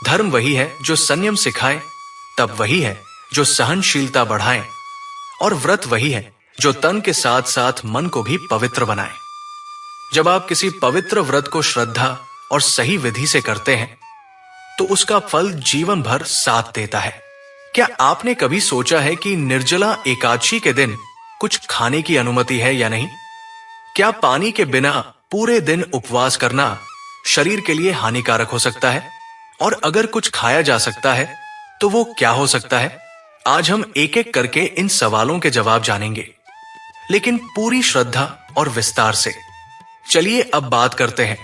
धर्म वही है जो संयम सिखाए, तप वही है जो सहनशीलता बढ़ाए, और व्रत वही है जो तन के साथ साथ मन को भी पवित्र बनाए। जब आप किसी पवित्र व्रत को श्रद्धा और सही विधि से करते हैं तो उसका फल जीवन भर साथ देता है। क्या आपने कभी सोचा है कि निर्जला एकादशी के दिन कुछ खाने की अनुमति है या नहीं? क्या पानी के बिना पूरे दिन उपवास करना शरीर के लिए हानिकारक हो सकता है? और अगर कुछ खाया जा सकता है तो वो क्या हो सकता है? आज हम एक एक करके इन सवालों के जवाब जानेंगे, लेकिन पूरी श्रद्धा और विस्तार से। चलिए अब बात करते हैं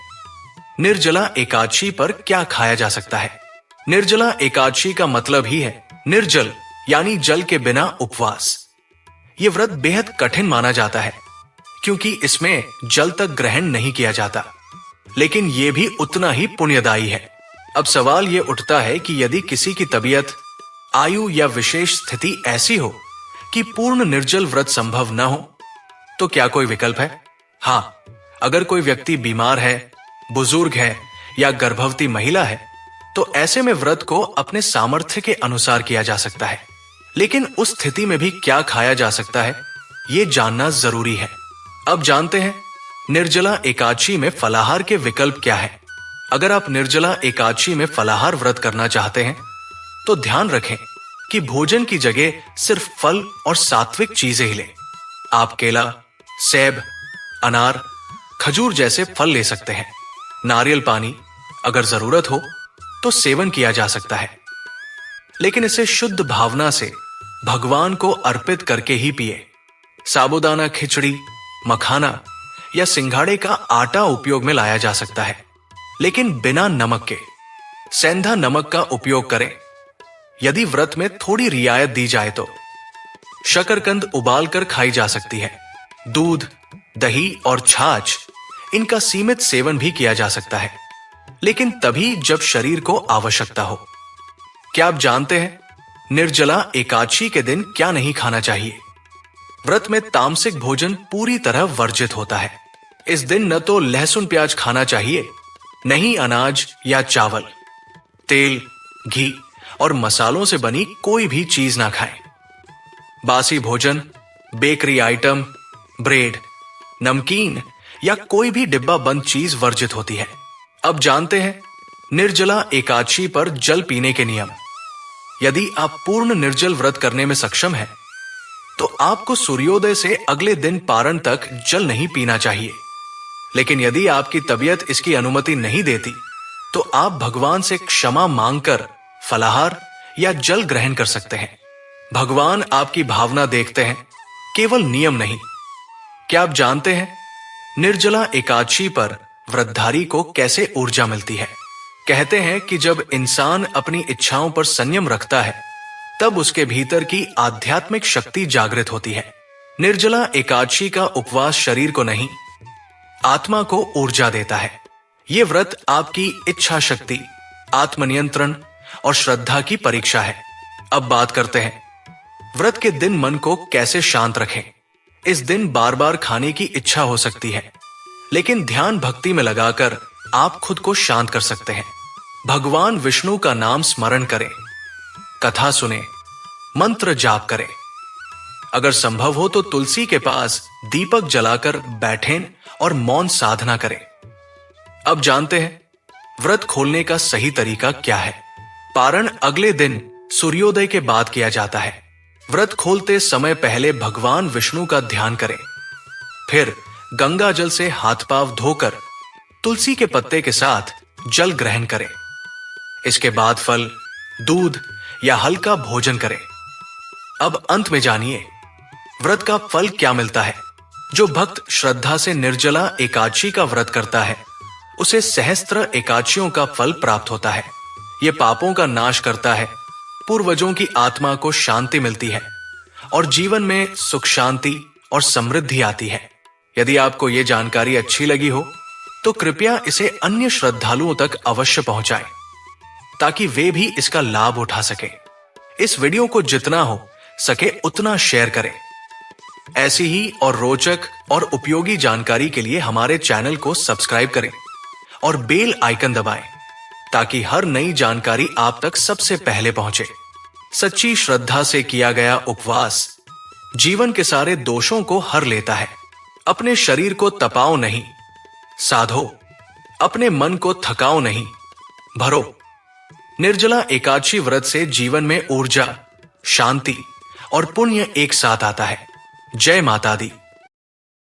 निर्जला एकादशी पर क्या खाया जा सकता है। निर्जला एकादशी का मतलब ही है निर्जल, यानी जल के बिना उपवास। यह व्रत बेहद कठिन माना जाता है क्योंकि इसमें जल तक ग्रहण नहीं किया जाता, लेकिन यह भी उतना ही पुण्यदायी है। अब सवाल यह उठता है कि यदि किसी की तबीयत, आयु या विशेष स्थिति ऐसी हो कि पूर्ण निर्जल व्रत संभव न हो, तो क्या कोई विकल्प है? हाँ, अगर कोई व्यक्ति बीमार है, बुजुर्ग है या गर्भवती महिला है तो ऐसे में व्रत को अपने सामर्थ्य के अनुसार किया जा सकता है। लेकिन उस स्थिति में भी क्या खाया जा सकता है, यह जानना जरूरी है। अब जानते हैं निर्जला एकादशी में फलाहार के विकल्प क्या है। अगर आप निर्जला एकादशी में फलाहार व्रत करना चाहते हैं तो ध्यान रखें कि भोजन की जगह सिर्फ फल और सात्विक चीजें ही लें। आप केला, सेब, अनार, खजूर जैसे फल ले सकते हैं। नारियल पानी अगर जरूरत हो तो सेवन किया जा सकता है, लेकिन इसे शुद्ध भावना से भगवान को अर्पित करके ही पिए। साबूदाना खिचड़ी, मखाना या सिंघाड़े का आटा उपयोग में लाया जा सकता है, लेकिन बिना नमक के। सेंधा नमक का उपयोग करें। यदि व्रत में थोड़ी रियायत दी जाए तो शकरकंद उबाल कर खाई जा सकती है। दूध, दही और छाछ, इनका सीमित सेवन भी किया जा सकता है, लेकिन तभी जब शरीर को आवश्यकता हो। क्या आप जानते हैं निर्जला एकादशी के दिन क्या नहीं खाना चाहिए? व्रत में तामसिक भोजन पूरी तरह वर्जित होता है। इस दिन न तो लहसुन प्याज खाना चाहिए, न ही अनाज या चावल। तेल, घी और मसालों से बनी कोई भी चीज ना खाएं। बासी भोजन, बेकरी आइटम, ब्रेड, नमकीन या कोई भी डिब्बा बंद चीज वर्जित होती है। अब जानते हैं निर्जला एकादशी पर जल पीने के नियम। यदि आप पूर्ण निर्जल व्रत करने में सक्षम हैं, तो आपको सूर्योदय से अगले दिन पारण तक जल नहीं पीना चाहिए। लेकिन यदि आपकी तबीयत इसकी अनुमति नहीं देती, तो आप भगवान से क्षमा मांगकर फलाहार या जल ग्रहण कर सकते हैं। भगवान आपकी भावना देखते हैं, केवल नियम नहीं। क्या आप जानते हैं निर्जला एकादशी पर व्रतधारी को कैसे ऊर्जा मिलती है? कहते हैं कि जब इंसान अपनी इच्छाओं पर संयम रखता है, तब उसके भीतर की आध्यात्मिक शक्ति जागृत होती है। निर्जला एकादशी का उपवास शरीर को नहीं, आत्मा को ऊर्जा देता है। यह व्रत आपकी इच्छा शक्ति, आत्मनियंत्रण और श्रद्धा की परीक्षा है। अब बात करते हैं व्रत के दिन मन को कैसे शांत रखें। इस दिन बार बार खाने की इच्छा हो सकती है, लेकिन ध्यान भक्ति में लगाकर आप खुद को शांत कर सकते हैं। भगवान विष्णु का नाम स्मरण करें, कथा सुने, मंत्र जाप करें। अगर संभव हो तो तुलसी के पास दीपक जलाकर बैठें और मौन साधना करें। अब जानते हैं व्रत खोलने का सही तरीका क्या है। पारण अगले दिन सूर्योदय के बाद किया जाता है। व्रत खोलते समय पहले भगवान विष्णु का ध्यान करें, फिर गंगा जल से हाथ पांव धोकर तुलसी के पत्ते के साथ जल ग्रहण करें। इसके बाद फल, दूध या हल्का भोजन करें। अब अंत में जानिए व्रत का फल क्या मिलता है। जो भक्त श्रद्धा से निर्जला एकादशी का व्रत करता है, उसे सहस्त्र एकादशियों का फल प्राप्त होता है। यह पापों का नाश करता है, पूर्वजों की आत्मा को शांति मिलती है और जीवन में सुख शांति और समृद्धि आती है। यदि आपको यह जानकारी अच्छी लगी हो तो कृपया इसे अन्य श्रद्धालुओं तक अवश्य पहुंचाएं, ताकि वे भी इसका लाभ उठा सके। इस वीडियो को जितना हो सके उतना शेयर करें। ऐसी ही और रोचक और उपयोगी जानकारी के लिए हमारे चैनल को सब्सक्राइब करें और बेल आइकन दबाएं, ताकि हर नई जानकारी आप तक सबसे पहले पहुंचे। सच्ची श्रद्धा से किया गया उपवास जीवन के सारे दोषों को हर लेता है। अपने शरीर को तपाओ नहीं, साधो। अपने मन को थकाओ नहीं, भरो। निर्जला एकादशी व्रत से जीवन में ऊर्जा, शांति और पुण्य एक साथ आता है। जय माता दी।